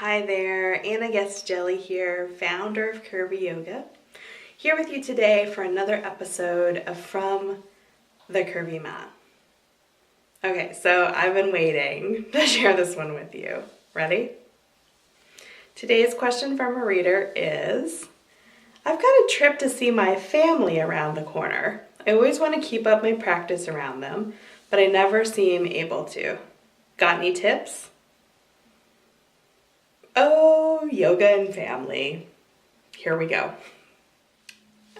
Hi there, Anna Guest-Jelley here, founder of Curvy Yoga. Here with you today for another episode of From the Curvy Mat. Okay, so I've been waiting to share this one with you. Ready? Today's question from a reader is, I've got a trip to see my family around the corner. I always want to keep up my practice around them, but I never seem able to. Got any tips? Oh, yoga and family. Here we go.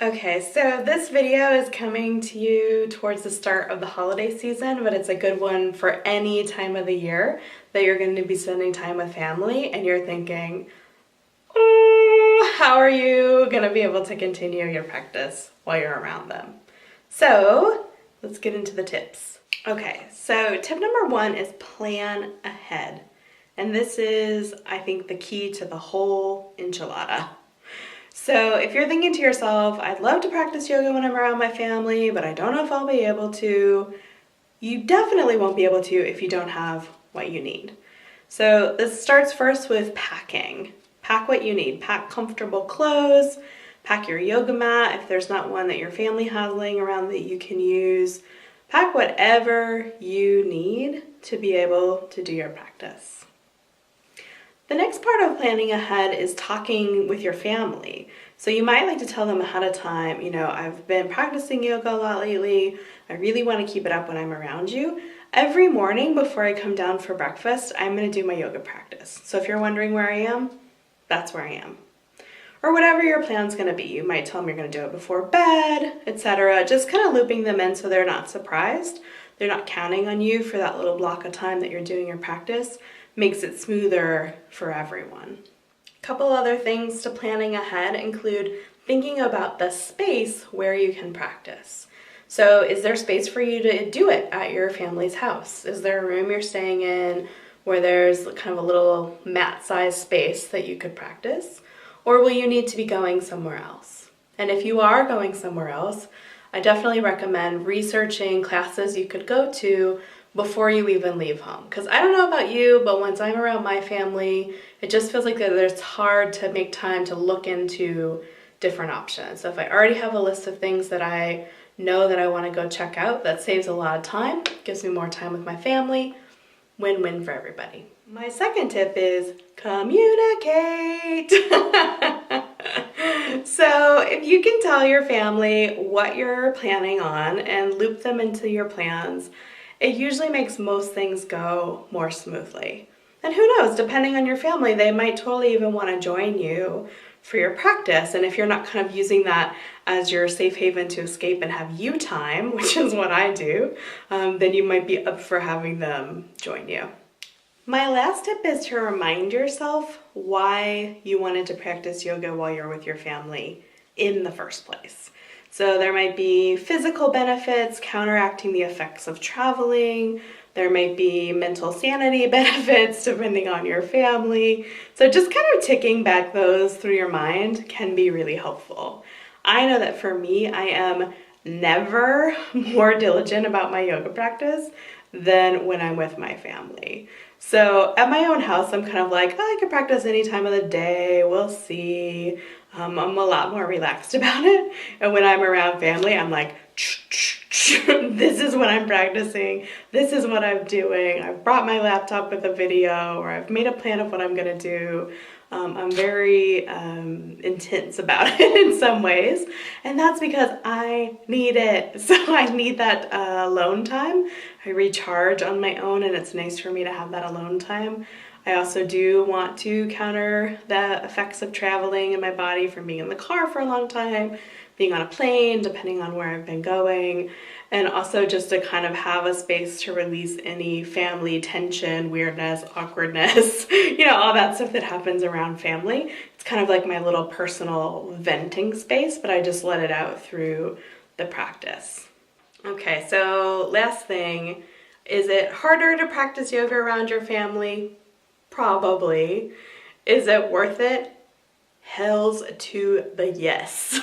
Okay, so this video is coming to you towards the start of the holiday season, but it's a good one for any time of the year that you're going to be spending time with family and you're thinking, oh, how are you going to be able to continue your practice while you're around them? So let's get into the tips. Okay, so tip number 1 is plan ahead. And this is, I think, the key to the whole enchilada. So if you're thinking to yourself, I'd love to practice yoga when I'm around my family, but I don't know if I'll be able to, you definitely won't be able to if you don't have what you need. So this starts first with packing. Pack what you need. Pack comfortable clothes, pack your yoga mat if there's not one that your family has laying around that you can use. Pack whatever you need to be able to do your practice. The next part of planning ahead is talking with your family. So you might like to tell them ahead of time, I've been practicing yoga a lot lately. I really want to keep it up when I'm around you. Every morning before I come down for breakfast, I'm going to do my yoga practice. So if you're wondering where I am, that's where I am. Or whatever your plan's going to be. You might tell them you're going to do it before bed, etc. Just kind of looping them in so they're not surprised. They're not counting on you for that little block of time that you're doing your practice. Makes it smoother for everyone. A couple other things to planning ahead include thinking about the space where you can practice. So is there space for you to do it at your family's house? Is there a room you're staying in where there's kind of a little mat-sized space that you could practice? Or will you need to be going somewhere else? And if you are going somewhere else, I definitely recommend researching classes you could go to before you even leave home. Because I don't know about you, but once I'm around my family, it just feels like it's hard to make time to look into different options. So if I already have a list of things that I know that I want to go check out, that saves a lot of time, gives me more time with my family, win-win for everybody. My second tip is communicate. So if you can tell your family what you're planning on and loop them into your plans, it usually makes most things go more smoothly. And who knows, depending on your family, they might totally even want to join you for your practice. And if you're not kind of using that as your safe haven to escape and have you time, which is what I do, then you might be up for having them join you. My last tip is to remind yourself why you wanted to practice yoga while you're with your family in the first place. So there might be physical benefits counteracting the effects of traveling. There might be mental sanity benefits depending on your family. So just kind of ticking back those through your mind can be really helpful. I know that for me, I am never more diligent about my yoga practice than when I'm with my family. So at my own house, I'm kind of like, I can practice any time of the day, we'll see. I'm a lot more relaxed about it. And when I'm around family, I'm like, this is what I'm practicing. This is what I'm doing. I've brought my laptop with a video, or I've made a plan of what I'm gonna do. I'm very intense about it in some ways. And that's because I need it. So I need that alone time. I recharge on my own, and it's nice for me to have that alone time. I also do want to counter the effects of traveling in my body from being in the car for a long time, being on a plane, depending on where I've been going, and also just to kind of have a space to release any family tension, weirdness, awkwardness, all that stuff that happens around family. It's kind of like my little personal venting space, but I just let it out through the practice. Okay, so last thing, is it harder to practice yoga around your family? Probably. Is it worth it? Hells to the yes.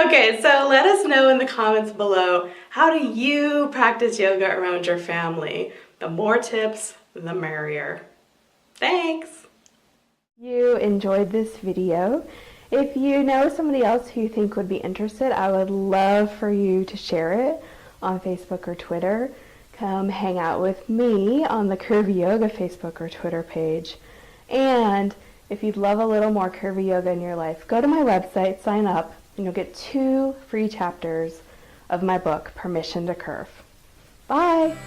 Okay, so let us know in the comments below, how do you practice yoga around your family? The more tips, the merrier. Thanks! You enjoyed this video. If you know somebody else who you think would be interested, I would love for you to share it on Facebook or Twitter. Come hang out with me on the Curvy Yoga Facebook or Twitter page. And if you'd love a little more Curvy Yoga in your life, go to my website, sign up, and you'll get 2 free chapters of my book, Permission to Curve. Bye!